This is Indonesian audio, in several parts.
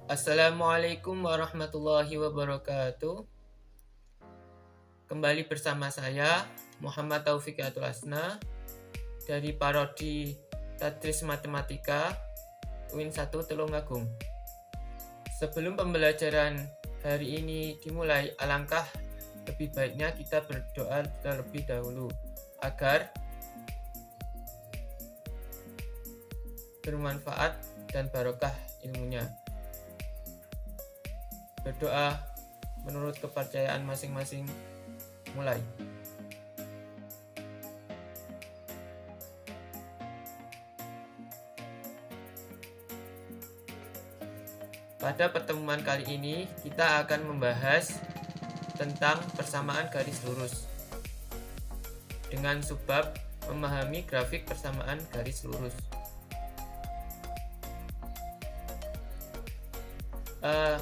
Assalamualaikum warahmatullahi wabarakatuh. Kembali bersama saya Muhammad Taufik Atulasna dari Parodi Tadris Matematika UIN 1 Tulungagung. Sebelum pembelajaran hari ini dimulai, alangkah lebih baiknya kita berdoa terlebih dahulu agar bermanfaat dan barokah ilmunya. Berdoa menurut kepercayaan masing-masing. Mulai. Pada pertemuan kali ini kita akan membahas tentang persamaan garis lurus dengan subbab memahami grafik persamaan garis lurus.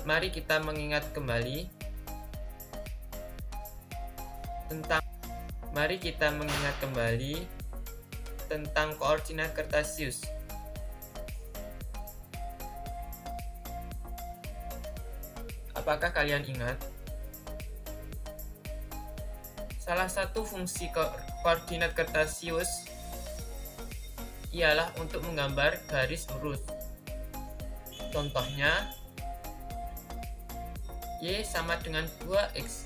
Mari kita mengingat kembali tentang koordinat Kartesius. Apakah kalian ingat? Salah satu fungsi koordinat Kartesius ialah untuk menggambar garis lurus. Contohnya, Y sama dengan 2X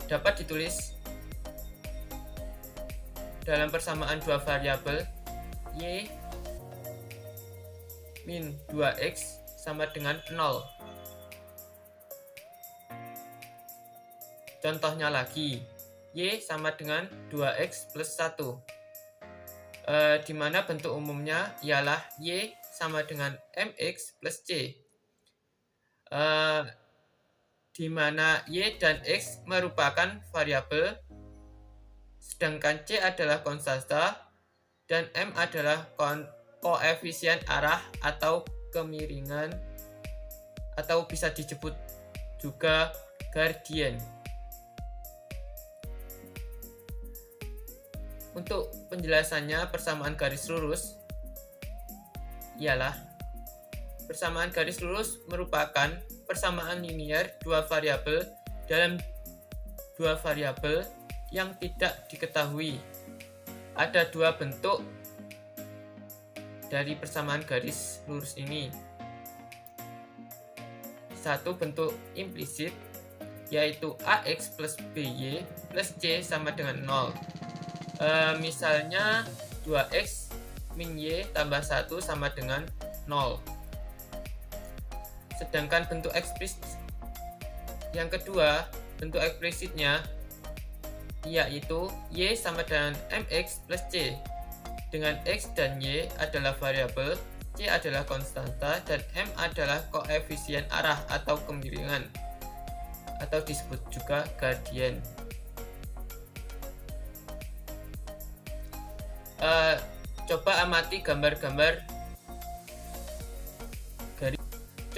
dapat ditulis dalam persamaan dua variabel Y min 2X sama dengan 0. Contohnya lagi, Y sama dengan 2X plus 1, di mana bentuk umumnya ialah Y sama dengan MX plus C, di mana Y dan X merupakan variabel, sedangkan C adalah konstanta dan M adalah koefisien arah atau kemiringan, atau bisa disebut juga gradien. Untuk penjelasannya, persamaan garis lurus ialah persamaan garis lurus merupakan persamaan linear dua variabel dalam dua variabel yang tidak diketahui. Ada dua bentuk dari persamaan garis lurus ini. Satu bentuk implisit, yaitu AX plus BY plus C sama dengan 0. Misalnya 2X min Y tambah 1 sama dengan 0. Sedangkan bentuk eksplisit yang kedua, bentuk eksplisitnya yaitu Y sama dengan MX plus C, dengan X dan Y adalah variabel, C adalah konstanta, dan M adalah koefisien arah atau kemiringan, atau disebut juga gradien.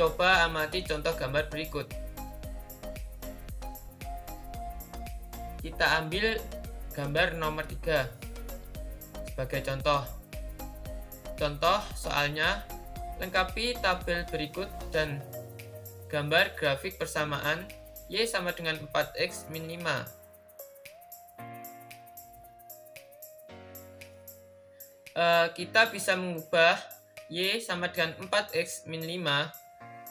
Coba amati contoh gambar berikut. Kita ambil gambar nomor 3 sebagai contoh. Contoh soalnya, lengkapi tabel berikut dan gambar grafik persamaan Y sama dengan 4X min 5. Kita bisa mengubah Y sama dengan 4X min 5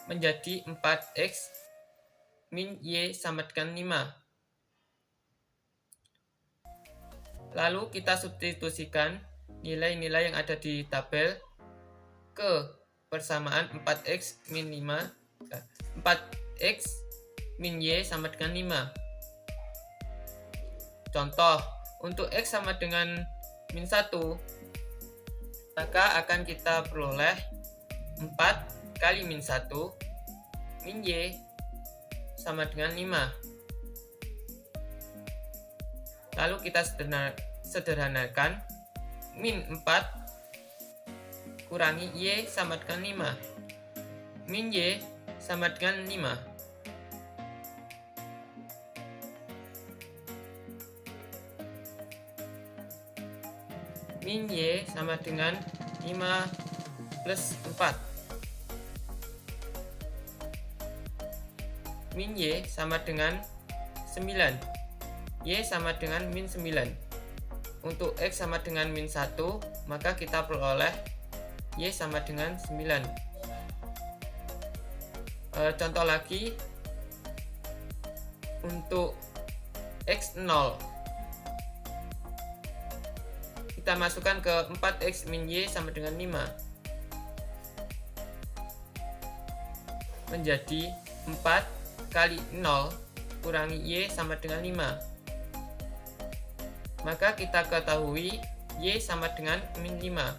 menjadi 4X min Y sama dengan 5. Lalu kita substitusikan nilai-nilai yang ada di tabel ke persamaan 4X min 4X min Y sama dengan 5. Contoh, untuk X sama dengan min 1, maka akan kita peroleh 4 kali min 1 min Y sama dengan 5. Lalu kita sederhanakan, min 4 kurangi Y sama dengan 5. Min Y sama dengan 5. Min Y sama dengan 5 plus 4. min Y sama dengan 9. Y sama dengan min 9. Untuk X sama dengan min 1, maka kita peroleh Y sama dengan 9. Contoh lagi, untuk X0, kita masukkan ke 4X min Y sama dengan 5. Menjadi 4 kali 0 kurangi Y sama dengan 5. Maka kita ketahui Y sama dengan min 5.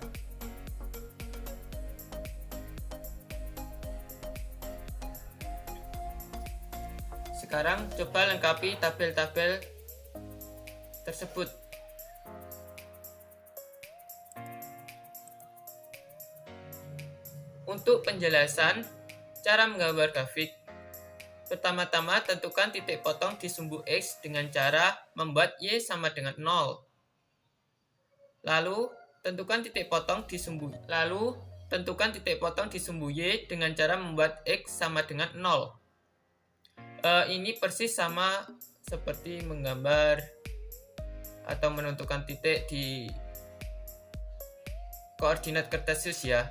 Sekarang coba lengkapi tabel-tabel tersebut. Untuk penjelasan cara menggambar grafik, pertama-tama tentukan titik potong di sumbu X dengan cara membuat Y sama dengan 0. Lalu tentukan titik potong di sumbu Y dengan cara membuat X sama dengan 0. Ini persis sama seperti menggambar atau menentukan titik di koordinat Kartesius ya.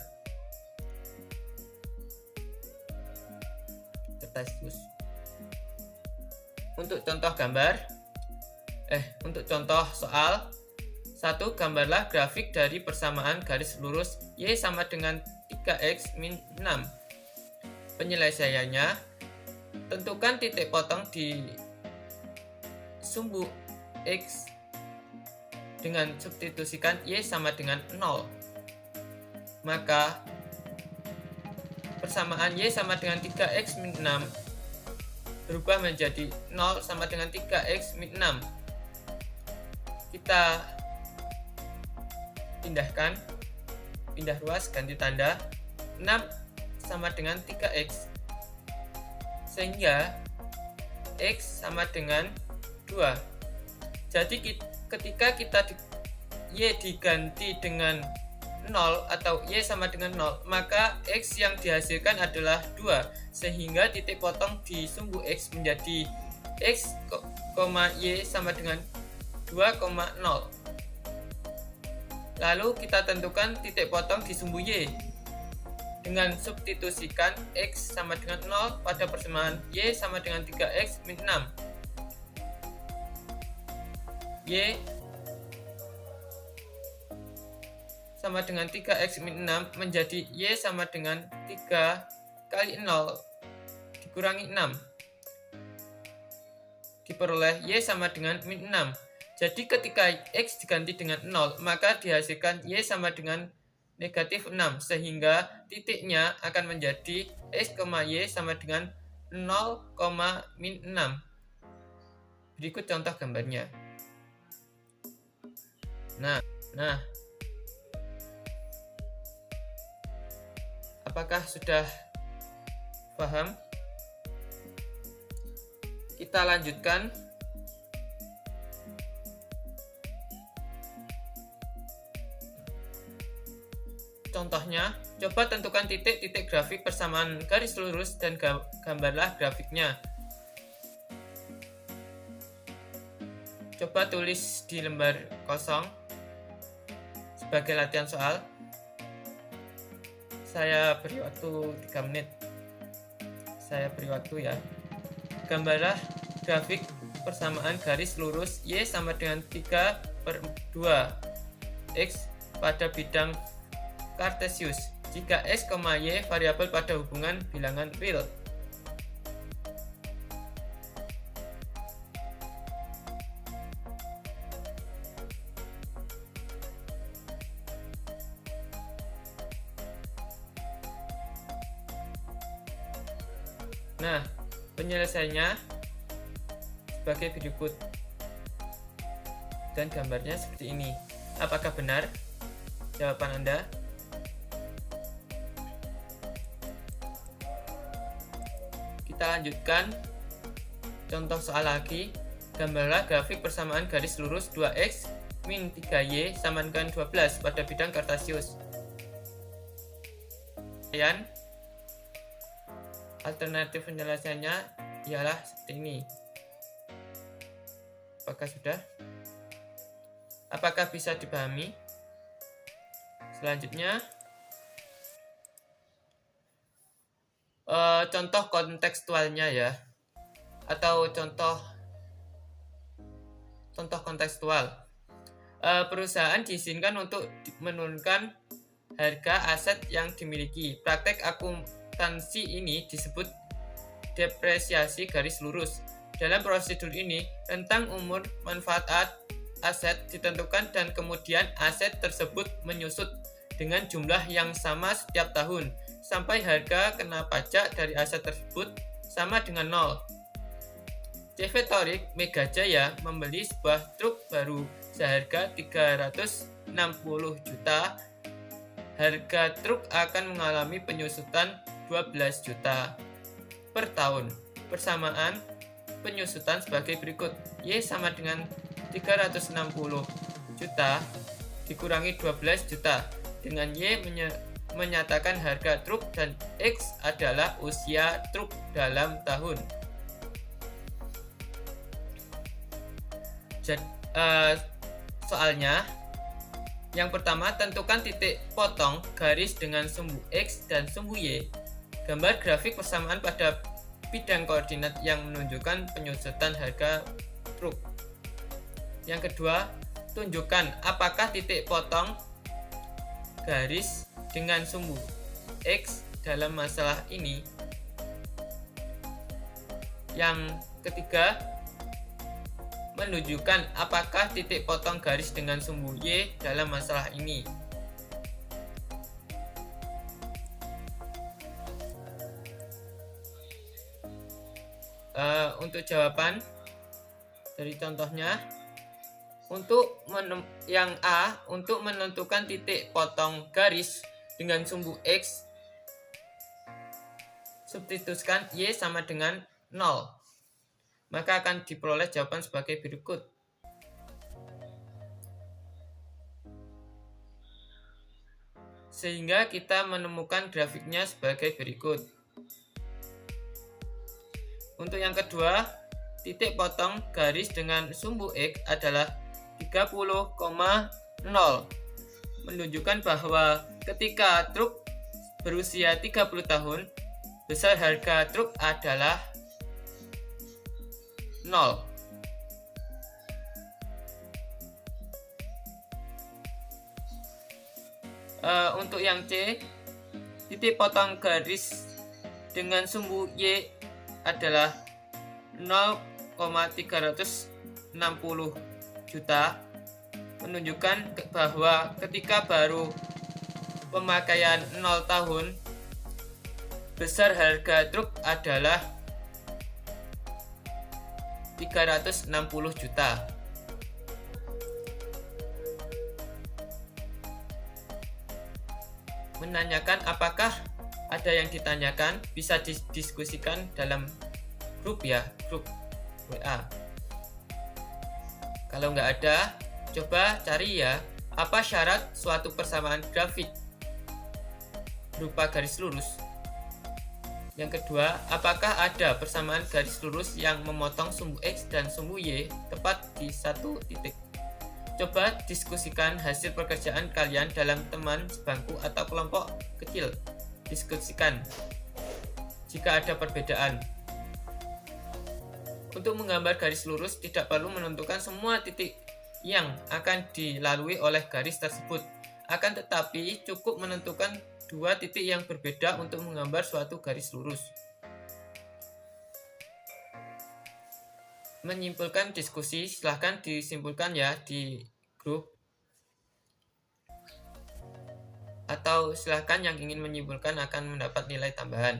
Untuk contoh soal 1, gambarlah grafik dari persamaan garis lurus Y sama dengan 3X min 6. Penyelesaiannya, tentukan titik potong di sumbu X dengan substitusikan Y sama dengan 0. Maka persamaan Y sama dengan 3X min 6 berubah menjadi 0 sama dengan 3X min 6. Kita pindah ruas, ganti tanda. 6 sama dengan 3X, sehingga X sama dengan 2. Jadi ketika Y diganti dengan 0 atau Y sama dengan 0, maka X yang dihasilkan adalah 2, sehingga titik potong di sumbu X menjadi X, Y sama dengan 2,0. Lalu kita tentukan titik potong di sumbu Y dengan substitusikan X sama dengan 0 pada persamaan Y sama dengan 3X min 6. Y sama dengan 3X min 6 menjadi Y sama dengan 3 kali 0 dikurangi 6. Diperoleh Y sama dengan min 6. Jadi ketika X diganti dengan 0, maka dihasilkan Y sama dengan negatif 6, sehingga titiknya akan menjadi X, Y sama dengan 0, min 6. Berikut contoh gambarnya. Nah, apakah sudah paham? Kita lanjutkan. Contohnya, coba tentukan titik-titik grafik persamaan garis lurus dan gambarlah grafiknya. Coba tulis di lembar kosong sebagai latihan soal. Saya beri waktu 3 menit. Saya beri waktu ya. Gambarlah grafik persamaan garis lurus Y sama dengan 3/2 X pada bidang Kartesius jika X, Y variabel pada hubungan bilangan real. Nah, penyelesaiannya sebagai berikut dan gambarnya seperti ini. Apakah benar jawaban Anda? Kita lanjutkan contoh soal lagi. Gambarlah grafik persamaan garis lurus 2X min 3Y sama dengan 12 pada bidang Kartesius. Alternatif penyelesaiannya ialah seperti ini. Apakah sudah? Apakah bisa dipahami? Selanjutnya, contoh kontekstualnya ya, atau contoh kontekstual. Perusahaan diizinkan untuk menurunkan harga aset yang dimiliki. Praktek akuntansi ini disebut depresiasi garis lurus. Dalam prosedur ini, rentang umur manfaat aset ditentukan dan kemudian aset tersebut menyusut dengan jumlah yang sama setiap tahun sampai harga kena pajak dari aset tersebut sama dengan 0. CV Torik Megajaya membeli sebuah truk baru seharga 360 juta. Harga truk akan mengalami penyusutan 12 juta per tahun. Persamaan penyusutan sebagai berikut. Y sama dengan 360 juta dikurangi 12 juta. Dengan Y menyatakan harga truk dan X adalah usia truk dalam tahun. Soalnya, yang pertama, tentukan titik potong garis dengan sumbu X dan sumbu Y. Gambar grafik persamaan pada bidang koordinat yang menunjukkan penyusutan harga truk. Yang kedua, tunjukkan apakah titik potong garis dengan sumbu X dalam masalah ini. Yang ketiga, menunjukkan apakah titik potong garis dengan sumbu Y dalam masalah ini. Untuk jawaban dari contohnya, yang A, untuk menentukan titik potong garis dengan sumbu X, substitusikan Y sama dengan 0. Maka akan diperoleh jawaban sebagai berikut. Sehingga kita menemukan grafiknya sebagai berikut. Untuk yang kedua, titik potong garis dengan sumbu X adalah 30,0. Menunjukkan bahwa ketika truk berusia 30 tahun, besar harga truk adalah 0. Untuk yang C, titik potong garis dengan sumbu Y adalah 0,360 juta, menunjukkan bahwa ketika baru pemakaian 0 tahun, besar harga truk adalah 360 juta. Menanyakan apakah ada yang ditanyakan, bisa didiskusikan dalam grup ya, grup WA. Kalau nggak ada, coba cari ya, apa syarat suatu persamaan grafik berupa garis lurus. Yang kedua, apakah ada persamaan garis lurus yang memotong sumbu X dan sumbu Y tepat di satu titik. Coba diskusikan hasil pekerjaan kalian dalam teman sebangku atau kelompok kecil. Diskusikan jika ada perbedaan. Untuk menggambar garis lurus, tidak perlu menentukan semua titik yang akan dilalui oleh garis tersebut. Akan tetapi, cukup menentukan 2 titik yang berbeda untuk menggambar suatu garis lurus. Menyimpulkan diskusi, silahkan disimpulkan ya di grup. Atau silahkan yang ingin menyimpulkan akan mendapat nilai tambahan.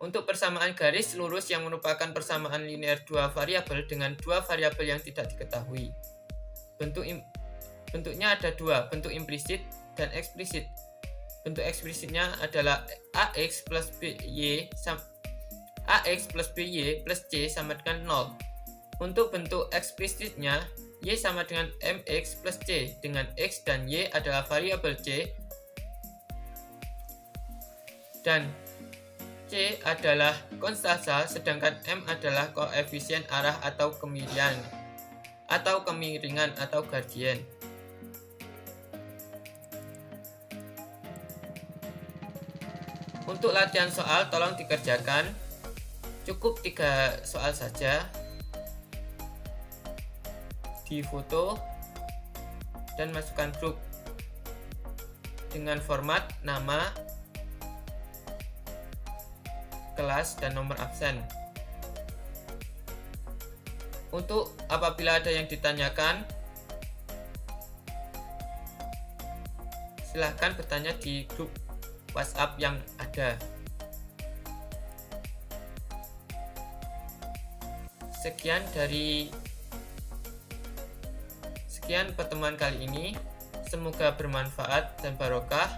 Untuk persamaan garis lurus yang merupakan persamaan linear 2 variabel dengan 2 variabel yang tidak diketahui. Bentuknya ada 2, bentuk implisit dan eksplisit. Bentuk eksplisitnya adalah AX plus BY plus C sama dengan 0. Untuk bentuk eksplisitnya, Y sama dengan MX plus C, dengan X dan Y adalah variabel C, dan C adalah konstanta, sedangkan M adalah koefisien arah atau kemiringan atau gradien. Untuk latihan soal tolong dikerjakan. Cukup 3 soal saja. Difoto dan masukkan grup dengan format nama, kelas, dan nomor absen. Untuk apabila ada yang ditanyakan, silahkan bertanya di grup WhatsApp yang ada. Sekian pertemuan kali ini. Semoga bermanfaat dan barokah.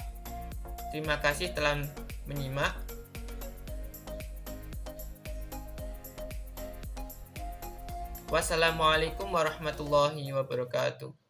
Terima kasih telah menyimak. Wassalamualaikum warahmatullahi wabarakatuh.